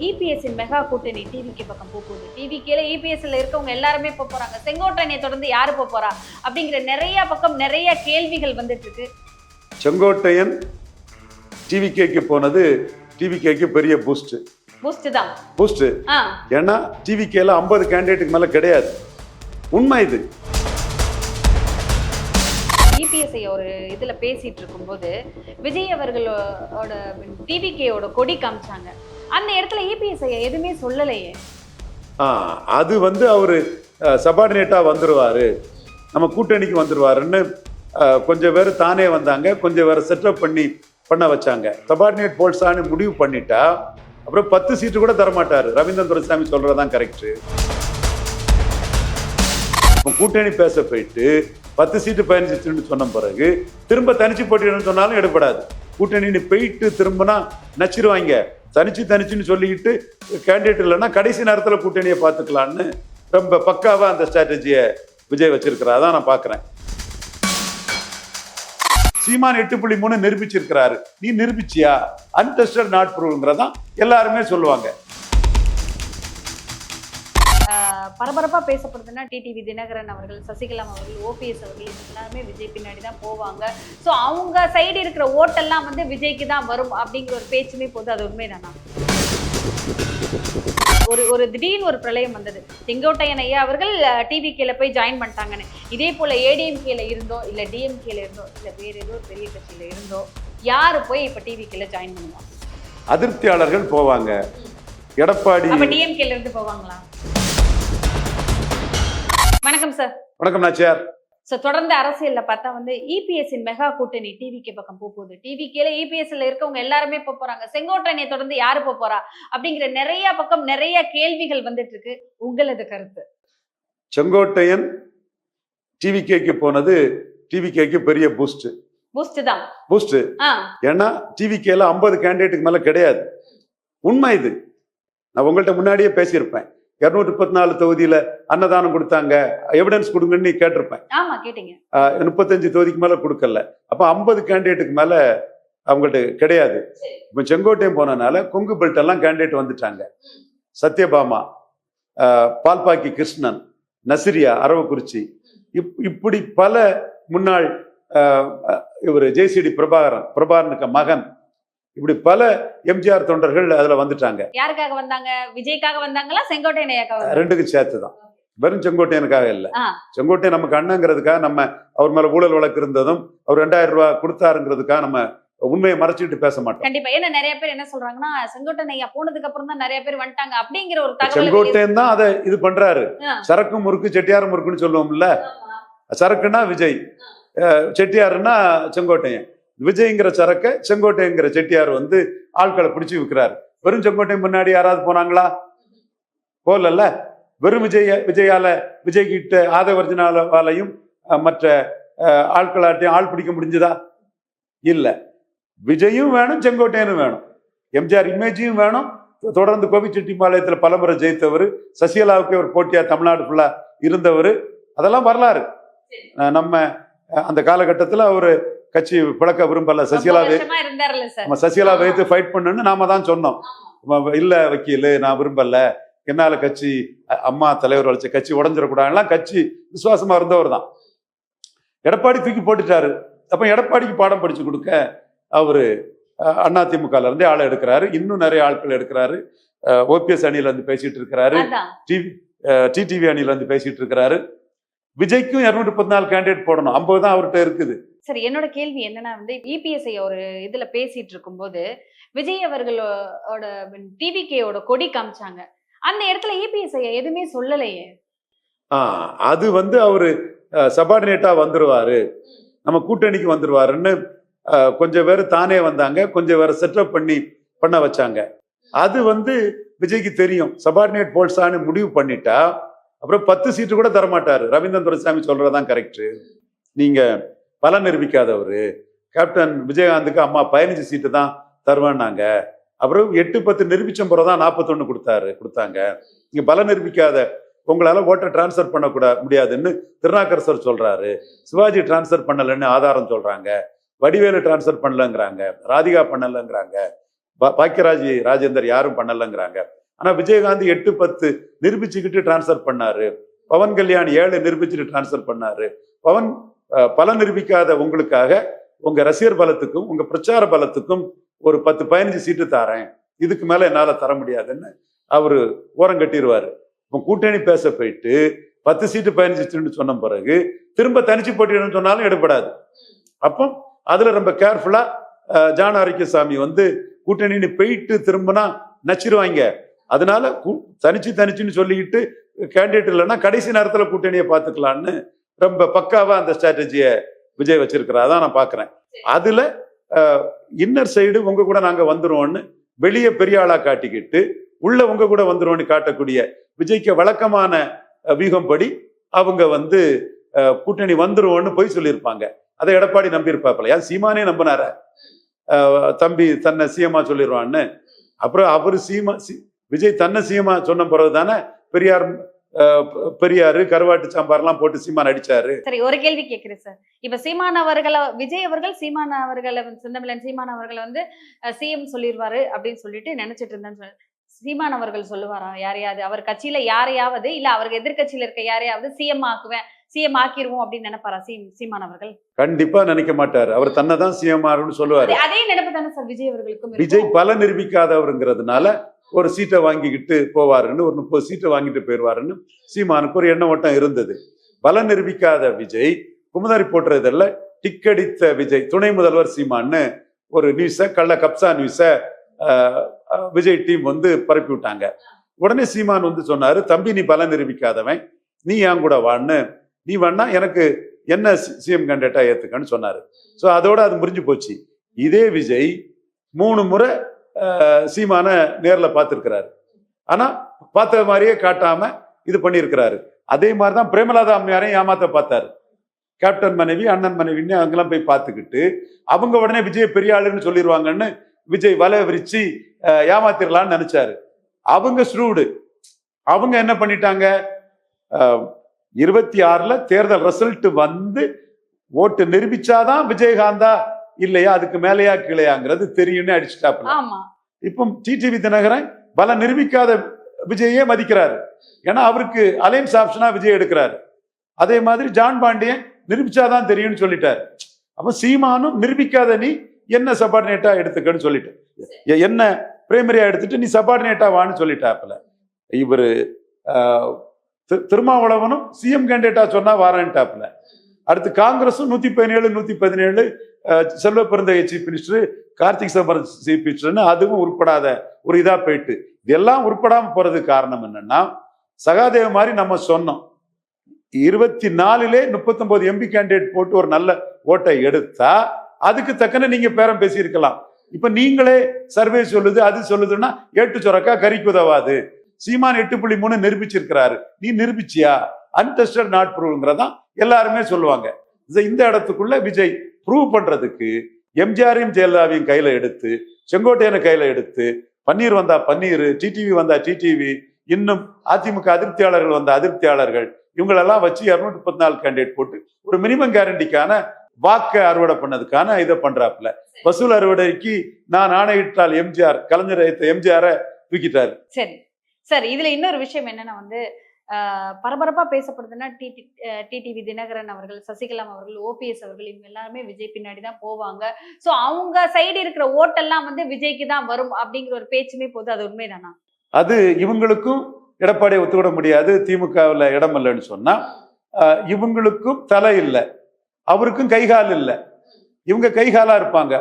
இபிஎஸ்ஸின் mega கூட்டணி டிவிக்கு பக்கம் போகுது. டிவிக்கேல இபிஎஸ்ல இருக்கவங்க எல்லாருமே போறாங்க. செங்கோட்டையனை தொடர்ந்து யாரு போறா அப்படிங்கிற நிறைய பக்கம் நிறைய கேள்விகள் வந்துட்டு இருக்கு. செங்கோட்டையன் டிவிகேக்கு போனது டிவிகேக்கு பெரிய பூஸ்ட் தான். பூஸ்ட். ஏன்னா டிவிகேல 50 கேண்டிடேட்டுக்கு மேல கிடையாது. உண்மை இது. இபிஎஸ்ஐ ஒரு இதுல பேசிட்டு இருக்கும்போது விஜய் அவர்களோட டிவிகேயோட கொடி காமிச்சாங்க. அந்த இடத்துல இபிஎஸ்ஐ எதுவுமே சொல்லலையே. அது அவரு சபார்டினேட்டா வந்துருவாரு, நம்ம கூட்டணிக்கு வந்துருவாருன்னு கொஞ்சம் பேர் தானே வந்தாங்க, கொஞ்சம் பேர் செட்டப் பண்ண வச்சாங்க. சபார்டினேட் போல்ஸான்னு முடிவு பண்ணிட்டா அப்புறம் 10 சீட்டு கூட தரமாட்டாரு. ரவீந்திரன் துரைசாமி சொல்றதான் கரெக்ட். கூட்டணி பேச போயிட்டு 10 சீட்டு 15 சீட்டுன்னு சொன்ன பிறகு திரும்ப தனிச்சு போட்டின்னு சொன்னாலும் எடுபடாது. கூட்டணி போயிட்டு திரும்பினா நச்சிருவாங்க. தனிச்சுன்னு சொல்லிக்கிட்டு கேண்டிடேட் இல்லைன்னா கடைசி நேரத்தில் கூட்டணியை பார்த்துக்கலான்னு ரொம்ப பக்காவா அந்த ஸ்ட்ராட்டஜியை விஜய் வச்சிருக்கிறா. தான் நான் பார்க்குறேன். சீமான் 8.3 நிரூபிச்சிருக்கிறாரு. நீ நிரூபிச்சியா? அன்டெஸ்டட் நாட் ப்ரூவ்ங்கிறதான் எல்லாருமே சொல்லுவாங்க. பரபரப்பா பேசப்படுதுன்னா டிடிவி தினகரன் அவர்கள், சசிகலா அவர்கள், ஓபிஎஸ் அவர்கள் எல்லாருமே விஜய் பின்னாடி தான் போவாங்க. ஸோ அவங்க சைடு இருக்கிற ஓட்டெல்லாம் விஜய்க்கு தான் வரும் அப்படிங்கிற ஒரு பேச்சுமே போது. அது உண்மைதானா? ஒரு திடீர்னு ஒரு பிரளயம் வந்தது. செங்கோட்டையன் ஐயா அவர்கள் டிவிகேல போய் ஜாயின் பண்ணிட்டாங்கன்னு. இதே போல ஏடிஎம்கேல இருந்தோ இல்ல டிஎம்கேல இருந்தோ இல்ல வேற ஏதோ ஒரு பெரிய கட்சியில இருந்தோ யாரு போய் இப்ப டிவிகேல ஜாயின் பண்ணுவாங்க? அதிருப்தியாளர்கள் போவாங்க. எடப்பாடி அப்ப டிஎம்கேல இருந்து போவாங்களா? வணக்கம் சார். வணக்கம் நாச்சியார். தொடர்ந்து அரசியல்ல பார்த்தா இபிஎஸ்ஸின் மெகா கூட்டணி டிவிக்கு பக்கம் போகுது. டிவிக்கேல இபிஎஸ்ல இருக்கவங்க எல்லாருமே போறாங்க. செங்கோட்டையனை தொடர்ந்து யாரு போறா அப்படிங்கிற நிறைய பக்கம் நிறைய கேள்விகள் வந்துட்டு இருக்கு. உங்களது கருத்து? செங்கோட்டையன் டிவிகேக்கு போனது டிவிகேக்கு பெரிய பூஸ்ட் தான். பூஸ்ட். ஏன்னா டிவிகேல 50 கேண்டிடேட்டுக்கு மேல கிடையாது. உண்மை இது. நான் உங்கள்கிட்ட முன்னாடியே பேசியிருப்பேன். 234 தொகுதியில அன்னதானம் கொடுத்தாங்க, எவிடன்ஸ் கொடுங்கன்னு கேட்டிருப்பேன். 35 தொகுதிக்கு மேல கொடுக்கல. அப்ப 50 கேண்டிடேட்டுக்கு மேல அவங்கள்ட்ட கிடையாது. இப்ப செங்கோட்டையன் போனனால கொங்கு பெல்ட் எல்லாம் கேண்டிடேட் வந்துட்டாங்க. சத்யபாமா, பால்பாக்கி கிருஷ்ணன், நசிரியா, அரவக்குறிச்சி, இப்படி பல முன்னாள் இவர் ஜேசிடி பிரபாகரனுக்கு மகன், இப்படி பல எம்ஜிஆர் தொண்டர்கள் அதுல வந்துட்டாங்க. யாருக்காக வந்தாங்க? விஜய்க்காக வந்தாங்களா, செங்கோட்டையனுக்காக? ரெண்டுக்கும் சேர்த்துதான். வெறும் செங்கோட்டையனுக்காக இல்ல. செங்கோட்டையன் நமக்கு அண்ணங்கிறதுக்காக, நம்ம அவர் மேல ஊழல் வழக்கு இருந்ததும் அவர் 2000 ரூபாய் கொடுத்தாருங்கிறதுக்காக நம்ம உண்மையை மறைச்சிட்டு பேச மாட்டோம். கண்டிப்பா. ஏன்னா நிறைய பேர் என்ன சொல்றாங்கன்னா, செங்கோட்டையன் ஐயா போனதுக்கு அப்புறம் தான் நிறைய பேர் வந்துட்டாங்க அப்படிங்கிற ஒரு தகவல். செங்கோட்டையன் தான் அதை இது பண்றாரு. சரக்கு முறுக்கு செட்டியார் முறுக்குன்னு சொல்லுவோம்ல. சரக்குன்னா விஜய், செட்டியாருன்னா செங்கோட்டையன். விஜய்ங்கிற சரக்க செங்கோட்டையங்கிற செட்டியார் ஆட்களை பிடிச்சு விற்கிறாரு. வெறும் செங்கோட்டையன் முன்னாடி யாராவது போனாங்களா? போகல. வெறும் விஜய் கிட்ட ஆதவர்ஜனாலையும் மற்ற ஆட்களாட்டையும் ஆள் பிடிக்க முடிஞ்சதா? இல்ல. விஜயும் வேணும், செங்கோட்டையனும் வேணும், எம்ஜிஆர் இமேஜையும் வேணும். தொடர்ந்து கோபிச்செட்டிப்பாளையத்துல பலமுறை ஜெயித்தவர், சசிகலாவுக்கு ஒரு போட்டியா தமிழ்நாடு ஃபுல்லா இருந்தவர். அதெல்லாம் வரலாறு. நம்ம அந்த காலகட்டத்தில் அவரு கட்சி பிளக்க விரும்பல. சசிகலா வைத்து ஃபைட் பண்ணு நாம தான் சொன்னோம். இல்ல வக்கீல், நான் விரும்பல, என்னால கட்சி அம்மா தலைவர் வளைச்ச கட்சி உடஞ்சிடக்கூடாது, கட்சி விசுவாசமா இருந்தவர் தான். எடப்பாடி தூக்கி போட்டுட்டாரு. அப்ப எடப்பாடிக்கு பாடம் படிச்சு கொடுக்க அவரு அதிமுகல இருந்து ஆளை எடுக்கிறாரு. இன்னும் நிறைய ஆட்கள் எடுக்கிறாரு. ஓபிஎஸ் அணியில இருந்து பேசிட்டு இருக்கிறாரு. டிடிவி அணியில இருந்து பேசிட்டு இருக்கிறாரு. விஜய்க்கும் 234 கேண்டிடேட் போடணும். 50 தான் அவர்கிட்ட இருக்குது. சரி, என்னோட கேள்வி என்னன்னா இபிஎஸ்ஐ ஒரு இதுல பேசிட்டு இருக்கும்போது விஜய் அவர்களோட டிவிகேயோட கொடி காமிச்சாங்க. அந்த இடத்துல இபிஎஸ்ஐ எதுவுமே சொல்லலையே. அது அவரு சபார்டினேட்டா வந்துருவாரு, நம்ம கூட்டணிக்கு வந்துருவாருன்னு கொஞ்சம் பேர் தானே வந்தாங்க, கொஞ்சம் பேர் செட்டப் பண்ண வச்சாங்க. அது விஜய்க்கு தெரியும். சபார்டினேட் போல்ஸான்னு முடிவு பண்ணிட்டா அப்புறம் 10 சீட்டு கூட தரமாட்டாரு. ரவீந்திரன் துரைசாமி சொல்றதான் கரெக்ட். நீங்க பலம் நிரூபிக்காதவரு. கேப்டன் விஜயகாந்துக்கு அம்மா 15 சீட்டு தான் தருவான்னாங்க. அப்புறம் 8-10 நிரூபிச்ச பிறகுதான் 41 கொடுத்தாங்க. நீங்க பலம் நிரூபிக்காத, உங்களால ஓட்டை டிரான்ஸ்பர் முடியாதுன்னு திருநாக்கரசர் சொல்றாரு. சிவாஜி டிரான்ஸ்பர் பண்ணலன்னு ஆதாரம் சொல்றாங்க. வடிவேலு டிரான்ஸ்பர் பண்ணலங்கிறாங்க. ராதிகா பண்ணலங்கிறாங்க. பாக்கியராஜ் ராஜேந்தர் யாரும் பண்ணலங்கிறாங்க. ஆனா விஜயகாந்த் 8-10 நிரூபிச்சுக்கிட்டு டிரான்ஸ்பர் பண்ணாரு. பவன் கல்யாண் 7 நிரூபிச்சுட்டு டிரான்ஸ்பர் பண்ணாரு. பவன் பல நிரூபிக்காத உங்களுக்காக உங்க ரசிகர் பலத்துக்கும் உங்க பிரச்சார பலத்துக்கும் ஒரு 10-15 சீட்டு தாரேன், இதுக்கு மேல என்னால தர முடியாதுன்னு அவரு ஓரம் கட்டிடுவாரு. கூட்டணி பேச போயிட்டு 10 சீட்டு 15 சீட்டுன்னு சொன்ன பிறகு திரும்ப தனிச்சு போட்டியிடணும்னு சொன்னாலும் எடுபடாது. அப்போ அதுல ரொம்ப கேர்ஃபுல்லா ஜான் ஆரோக்கியசாமி வந்து கூட்டணின்னு போயிட்டு திரும்பினா நச்சிருவாங்க. அதனால தனிச்சுன்னு சொல்லிக்கிட்டு கேண்டிடேட் இல்லைன்னா கடைசி நேரத்துல கூட்டணியை பார்த்துக்கலான்னு ரொம்ப பக்காவா அந்த ஸ்ட்ராட்டஜிய விஜய் வச்சிருக்கிறார். அதான் நான் பாக்குறேன். அதுல இன்னர் சைடு உங்க கூட நாங்க வந்துருவோம்னு வெளியே பெரிய ஆளா காட்டிக்கிட்டு உள்ள உங்க கூட வந்துருவோம்னு காட்டக்கூடிய விஜய்க்கு வழக்கமான வியூகம் படி அவங்க வந்து கூட்டணி வந்துருவோம்னு போய் சொல்லியிருப்பாங்க. அதை எடப்பாடி நம்பியிருப்பாப்பல. யார் சீமானே நம்பினார தம்பி தன்னை சிஎம்மா சொல்லிடுவான்னு. அப்புறம் அவரு விஜய் தன்னை சிஎம்மா சொன்ன பிறகு தானே பெரியாரு கருவாட்டு சாம்பார்லாம் போட்டு சீமான் அடிச்சாரு. சரி, ஒரு கேள்வி கேட்கிறேன் சார். இப்ப சீமான் அவர்களை விஜய் அவர்கள் சீமான் அவர்களை சின்னமில்லன் சீமான் அவர்களை வந்து சிஎம் சொல்லிடுவாரு அப்படின்னு சொல்லிட்டு நினைச்சிட்டு இருந்தேன்னு சீமான் அவர்கள் சொல்லுவாரா யாரையாவது அவர் கட்சியில யாரையாவது இல்ல அவருக்கு எதிர்கட்சியில இருக்க யாரையாவது சிஎம் ஆக்கிடுவோம் அப்படின்னு நினைப்பாரா சீமான் அவர்கள்? கண்டிப்பா நினைக்க மாட்டாரு. அவர் தன்னைதான் சிஎம் ஆகும்னு சொல்லுவாரு. அதே நினைப்பு தானே சார் விஜய் அவர்களுக்கும். விஜய் பல நிரூபிக்காதவருங்கிறதுனால ஒரு சீட்டை வாங்கிக்கிட்டு போவாருன்னு, ஒரு 30 சீட்டை வாங்கிட்டு போயிடுவாருன்னு சீமானுக்கு ஒரு எண்ண ஓட்டம் இருந்தது. பல நிரூபிக்காத விஜய் குமுதாரி போட்டுறதில்ல, டிக்கடித்த விஜய் துணை முதல்வர் சீமான்னு ஒரு நியூஸை கள்ள கப்சா நியூஸை விஜய் டீம் வந்து பரப்பி விட்டாங்க. உடனே சீமான் வந்து சொன்னாரு, தம்பி நீ பல நிரூபிக்காதவன், நீ என் கூட வான்னு, நீ வேணா எனக்கு என்ன சிஎம் கேண்டிடேட்டா ஏத்துக்கன்னு சொன்னாரு. ஸோ அதோட அது முடிஞ்சு போச்சு. இதே விஜய் 3 முறை சீமான நேர்ல பார்த்திருக்கிறாரு. ஆனா பார்த்த மாதிரியே காட்டாம இது பண்ணியிருக்கிறாரு. அதே மாதிரிதான் பிரேமலதா அம்மையாரையும் ஏமாத்த பார்த்தாரு. கேப்டன் மனைவி அண்ணன் மனைவின்னு அங்கெல்லாம் போய் பார்த்துக்கிட்டு அவங்க உடனே விஜய் பெரிய ஆளுன்னு சொல்லிடுவாங்கன்னு விஜய் வலை விரிச்சு ஏமாத்திரலான்னு நினைச்சாரு. அவங்க ஸ்ரூடு. அவங்க என்ன பண்ணிட்டாங்க, 26ல தேர்தல் ரிசல்ட் வந்து ஓட்டு நிரூபிச்சாதான் விஜயகாந்தா இல்லையா அதுக்கு மேலையா கீழையாங்கிறது தெரியும்னு அடிச்சுட்டாப்ல. இப்போ டிடிவி தினகரன் பல நிரூபிக்காத விஜயே மதிக்கிறாரு. ஏன்னா அவருக்கு அலைன்ஸ் ஆப்ஷனா விஜய் எடுக்கிறாரு. அதே மாதிரி ஜான் பாண்டியன் நிரூபிச்சாதான் தெரியும்னு சொல்லிட்டாரு. அப்ப சீமானும் நிரூபிக்காத நீ என்ன சபார்டினேட்டா எடுத்துக்கன்னு சொல்லிட்டு, என்ன பிரைமரியா எடுத்துட்டு நீ சபார்டினேட்டா வான்னு சொல்லிட்டாப்ல. இவரு திருமாவளவனும் சிஎம் கேண்டிடேட்டா சொன்னா வாரன்ட்டாப்ல. அடுத்து காங்கிரஸும் 117 117 Selvaperunthagai chief minister, Karthik Chidambaram chief மினிஸ்டர்னு அதுவும் உருப்படாத ஒரு இதா போயிட்டு, இதெல்லாம் உருப்படாம போறதுக்கு காரணம் என்னன்னா, சகாதேவ மாதிரி நம்ம சொன்னோம் 24லே 39 எம்பி கேண்டிடேட் போட்டு ஒரு நல்ல ஓட்டை எடுத்தா அதுக்கு தக்கன நீங்க பேரம் பேசியிருக்கலாம். இப்ப நீங்களே சர்வே சொல்லுது அது சொல்லுதுன்னா ஏட்டு சொரக்கா கறிக்கு உதவாது. சீமான் 8.3 நிரூபிச்சிருக்கிறாரு, நீ நிரூபிச்சியா? அன்டெஸ்டட் நாட் ப்ரூவ்ங்கிறதான் எல்லாருமே சொல்லுவாங்க. இந்த இடத்துக்குள்ள விஜய் ப்ரூவ் பண்றதுக்கு எம்ஜிஆரையும் ஜெயலலிதாவையும் கையில எடுத்து, செங்கோட்டையனை கையில எடுத்து, பன்னீர் வந்தா பன்னீர், டிடிவி வந்தா டிடிவி, இன்னும் அதிமுக அதிருப்தியாளர்கள் வந்த அதிருப்தியாளர்கள், இவங்களெல்லாம் வச்சு 234 கேண்டிடேட் போட்டு ஒரு மினிமம் கேரண்டிக்கான வாக்க அறுவடை பண்ணதுக்கான இதை பண்றாப்புல. வசூல் அறுவடைக்கு நான் ஆணையிட்டால் எம்ஜிஆர், கலைஞர் எம்ஜிஆரை தூக்கிட்டாரு. சரி சார், இதுல இன்னொரு விஷயம் என்னன்னா வந்து பரபரப்பா பேசப்படுதுன்னா டிடிவி தினகரன் அவர்கள், சசிகலா அவர்கள், ஓபிஎஸ் அவர்கள் இவங்க எல்லாருமே விஜய் பின்னாடிதான் போவாங்க. சோ அவங்க சைடு இருக்கிற ஓட்டெல்லாம் வந்து விஜய்க்கு தான் வரும் அப்படிங்கிற ஒரு பேச்சுமே போது. அது உண்மைதானா? அது இவங்களுக்கும் எடப்பாடியை ஒத்துவிட முடியாது. திமுகவில் இடம் இல்லைன்னு சொன்னா இவங்களுக்கும் தலை இல்லை, அவருக்கும் கைகால் இல்லை. இவங்க கைகாலா இருப்பாங்க.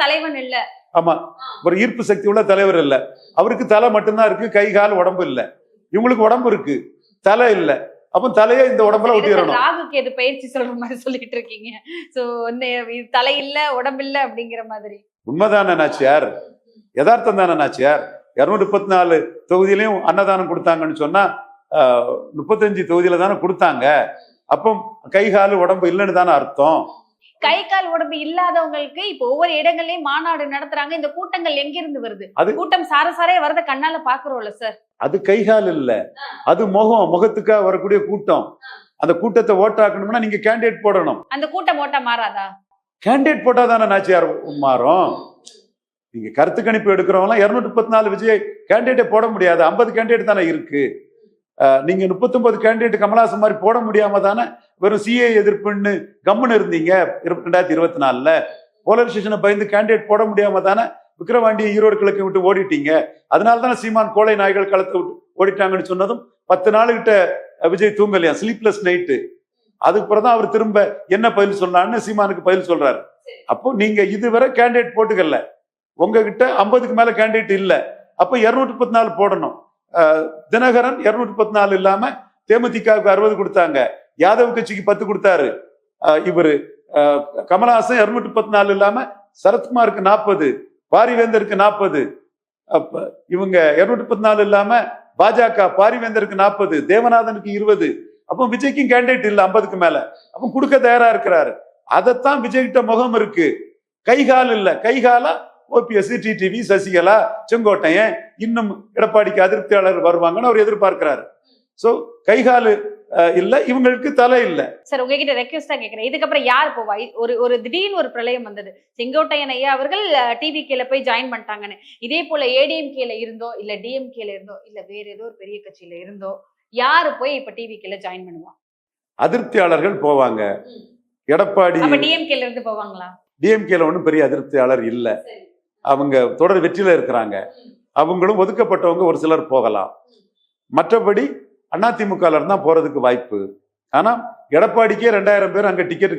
தலைவன் இல்ல. ஆமா, ஒரு ஈர்ப்பு சக்தி உள்ள தலைவர் இல்ல. அவருக்கு தலை மட்டும்தான் இருக்கு, கைகால் உடம்பு இல்ல. இவங்களுக்கு உடம்பு இருக்கு, தலை இல்ல. அப்ப தலையை இந்த உடம்புல ஒட்டிடணும். ராகுக்கு எது பயிற்சி சொல்ற மாதிரி சொல்லிட்டு இருக்கீங்க. சோ தலை இல்ல உடம்பு இல்ல அப்படிங்கிற மாதிரி. உண்மைதானே நாச்சியார், யதார்த்தம் தானே நாச்சியார். 234 தொகுதியிலையும் அன்னதானம் கொடுத்தாங்கன்னு சொன்னா 35 தொகுதியில தானே கொடுத்தாங்க. அப்போ கைகால் உடம்பு இல்லைன்னு தானே அர்த்தம். கை கால் உடம்பு இல்லாதவங்களுக்கு இப்ப ஒவ்வொரு இடங்கள்லயும் மாநாடு நடத்துறாங்க. இந்த கூட்டங்கள் எங்கிருந்து வருது? கூட்டம் சாரசாரே வரத கண்ணால பாக்குறோம்ல சார். அது கைகால் இல்ல, அது முகத்துக்காக வரக்கூடிய கூட்டம். அந்த கூட்டத்தை ஓட்டாக்கணும்னா நீங்க கேண்டிடேட் போடணும். அந்த கூட்டம் ஓட்டா மாறாதா? கேண்டிடேட் போட்டா தானே நாச்சியார் மாறும். நீங்க கருத்து கணிப்பு எடுக்கிறவங்களாம் 234 விஜய் கேண்டிடேட்டை போட முடியாது, 50 கேண்டிடேட் தானே இருக்கு. நீங்க 39 கேண்டிடேட் கமலஹாசன் மாதிரி போட முடியாம தானே வெறும் சிஏ எதிர்ப்புன்னு கம்முன்னு இருந்தீங்க 2024ல. போலரைசேஷனை பயந்து கேண்டிடேட் போட முடியாம தானே விக்கிரவாண்டியை ஈரோடு கிழக்கு விட்டு ஓடிட்டீங்க. அதனால தானே சீமான் கோழை நாய்கள் களத்தை விட்டு ஓடிட்டாங்கன்னு சொன்னதும் 10 நாளுகிட்ட விஜய் தூங்கலையா, ஸ்லீப்லெஸ் நைட்டு. அதுக்கப்புறம் தான் அவர் திரும்ப என்ன பதில் சொன்னான்னு சீமானுக்கு பதில் சொல்றாரு. அப்போ நீங்க இதுவரை கேண்டிடேட் போட்டுக்கல, உங்ககிட்ட 50க்கு மேல கேண்டிடேட் இல்ல, அப்ப 234 போடணும். தினகரன் 234 இல்லாம தேமுதிகவுக்கு 60 கொடுத்தாங்க, யாதவ் கட்சிக்கு 10 கொடுத்தாரு. இவரு கமலஹாசன் 214 இல்லாம சரத்குமாருக்கு 40, பாரிவேந்தருக்கு 40, இவங்க 214 இல்லாம பாஜக பாரிவேந்தருக்கு 40, தேவநாதனுக்கு 20. அப்போ விஜய்க்கும் கேண்டிடேட் இல்ல 50க்கு மேல, அப்ப கொடுக்க தயாரா இருக்கிறாரு. அதைத்தான் விஜய் கிட்ட முகம் இருக்கு, கைகால் இல்ல. கைகாலா ஓபிஎஸ், டிடிவி, சசிகலா, செங்கோட்டையன், இன்னும் எடப்பாடிக்கு அதிருப்தியாளர் வருவாங்கன்னு அவர் எதிர்பார்க்கிறாரு. சோ கைகாலு இல்ல, இவங்களுக்கு தலை இல்ல. சார் உங்ககிட்ட ரெக்வெஸ்டா கேக்குறேன், இதுக்கப்புறம் யார் போவா? ஒரு திடீர்னு ஒரு பிரளயம் வந்தது, செங்கோட்டையன் ஐயா அவர்கள் டிவிகேல போய் ஜாயின் பண்ணிட்டாங்கன்னு. இதே போல ஏடிஎம்கேல இருந்தோ இல்ல டிஎம்கேல இருந்தோ இல்ல வேற ஏதோ ஒரு பெரிய கட்சியில இருந்தோ யாரு போய் இப்ப டிவிகேல ஜாயின் பண்ணுவா? அதிருப்தியாளர்கள் போவாங்க. எடப்பாடி டிஎம்கேல இருந்து போவாங்களா? டிஎம்கேல ஒன்றும் பெரிய அதிருப்தியாளர் இல்ல, அவங்க தொடர் வெற்றியில இருக்கிறாங்க. அவங்களும் ஒதுக்கப்பட்டவங்க ஒரு சிலர் போகலாம். மற்றபடி அதிமுக தான் போறதுக்கு வாய்ப்பு. ஆனா எடப்பாடிக்கே 2000 பேர் அங்க டிக்கெட்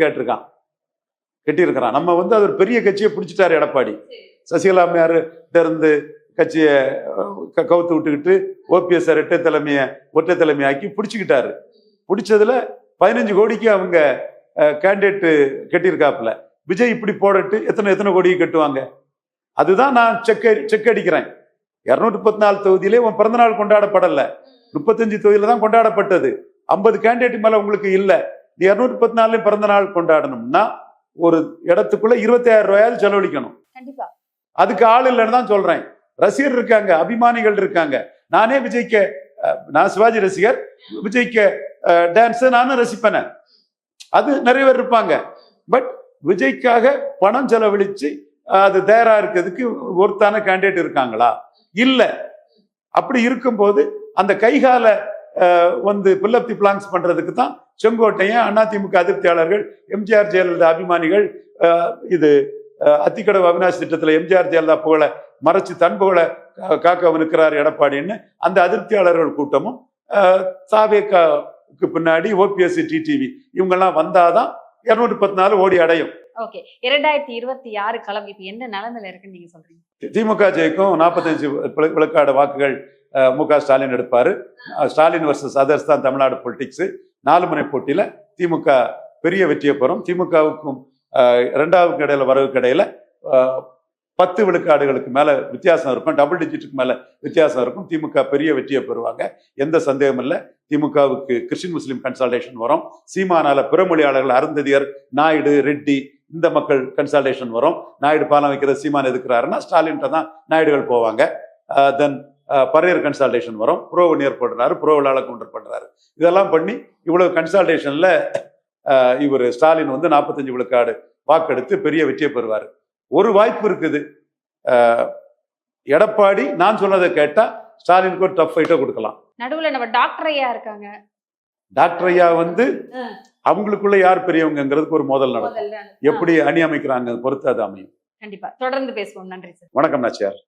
கட்டியிருக்கிறான். நம்ம அது ஒரு பெரிய கட்சியை பிடிச்சிட்டாரு எடப்பாடி. சசிகலா அம்மையார் இருந்து கட்சியை கவுத்து விட்டுக்கிட்டு ஓபிஎஸ் ஒற்றை தலைமையாக்கி பிடிச்சுக்கிட்டாரு. பிடிச்சதுல 15 கோடிக்கு அவங்க கேண்டிடேட் கட்டியிருக்காப்புல. விஜய் இப்படி போடட்டு எத்தனை கோடியை கட்டுவாங்க? அதுதான் நான் செக் அடிக்கிறேன். 214 தொகுதியிலே உன் பிறந்தநாள் கொண்டாடப்படல, 35 தொகுதியில தான் கொண்டாடப்பட்டது. 50 கேண்டிடேட் மேல உங்களுக்கு இல்ல. நீ 214 பிறந்த நாள் கொண்டாடணும்னா ஒரு இடத்துக்குள்ள 25,000 ரூபாயாவது செலவழிக்கணும். அதுக்கு ஆள் இல்லைன்னு தான் சொல்றேன். ரசிகர் இருக்காங்க, அபிமானிகள் இருக்காங்க. நானே விஜய்க்கு, நான் சிவாஜி ரசிகர், விஜய்க்கு டான்ஸ் நானும் ரசிப்பேன். அது நிறைய பேர் இருப்பாங்க. பட் விஜய்க்காக பணம் செலவழிச்சு அது தயாரா இருக்கிறதுக்கு ஒருத்தான கேண்டிடேட் இருக்காங்களா? இல்ல. அப்படி இருக்கும்போது அந்த கைகால பில்லப் தி பிளாங்ஸ் பண்றதுக்கு தான் செங்கோட்டையன், அதிமுக அதிருப்தியாளர்கள், எம்ஜிஆர் ஜெயலலிதா அபிமானிகள், இது அத்திக்கடவு அவினாசி திட்டத்துல எம்ஜிஆர் ஜெயலலிதா புகழை மறைச்சு தன் புகழை காக்க நிற்கிறார் எடப்பாடின்னு அந்த அதிருப்தியாளர்கள் கூட்டமும், சாவேக்கு பின்னாடி ஓபிஎஸ், டிடிவி இவங்கெல்லாம் வந்தாதான் 214 ஓடி அடையும். ஓகே, 2026 களம் இப்ப என்ன நிலைமையில இருக்குன்னு நீங்க சொல்றீங்க? திமுக ஜெயிக்கும். 45 விழுக்காடு வாக்குகள் மு.க. ஸ்டாலின் எடுப்பாரு. ஸ்டாலின் வர்சஸ் அதர்ஸ் தான் தமிழ்நாடு பொலிட்டிக்ஸ். 4 முனை போட்டியில திமுக பெரிய வெற்றியை பெறும். திமுகவுக்கும் 2வது இடையில வரவுக்கு இடையில 10 விழுக்காடுகளுக்கு மேல வித்தியாசம் இருக்கும், டபுள் டிஜிட்டுக்கு மேல வித்தியாசம் இருக்கும். திமுக பெரிய வெற்றியை பெறுவாங்க, எந்த சந்தேகம் இல்லை. திமுகவுக்கு கிறிஸ்டின் முஸ்லீம் கன்சால்டேஷன் வரும். சீமானால பிற மொழியாளர்கள் அருந்ததியர், நாயுடு, ரெட்டி இந்த மக்கள் கன்சால்டேஷன் வரும். நாயுடு பாலம் வைக்கிறது சீமான் எதுக்குறாருன்னா ஸ்டாலின்ட்ட தான் நாயுடுகள் போவாங்க. தென் பரையர் கன்சால்டேஷன் வரும். புரோவனியர் போடுறாரு, புரோவிலாள கவுண்டர் பண்றாரு. இதெல்லாம் பண்ணி இவ்வளவு கன்சால்டேஷன்ல இவர் ஸ்டாலின் 45 விழுக்காடு வாக்கெடுத்து பெரிய வெற்றியை பெறுவார். ஒரு வாய்ப்பு இருக்குது, எடப்பாடி நான் சொன்னதை கேட்டா ஸ்டாலினுக்கு ஒரு டஃப் ஃபைட்டை கொடுக்கலாம். நடுவுல நம்ம டாக்டர் ஐயா இருக்காங்க. டாக்டர் ஐயா அவங்களுக்குள்ள யார் பெரியவங்கிறதுக்கு ஒரு மோதல் நடக்கும். எப்படி அணி அமைக்கிறாங்க பொறுத்து அது அமையும். கண்டிப்பா தொடர்ந்து பேசுவோம். நன்றி சார். வணக்கம் நாச்சியார்.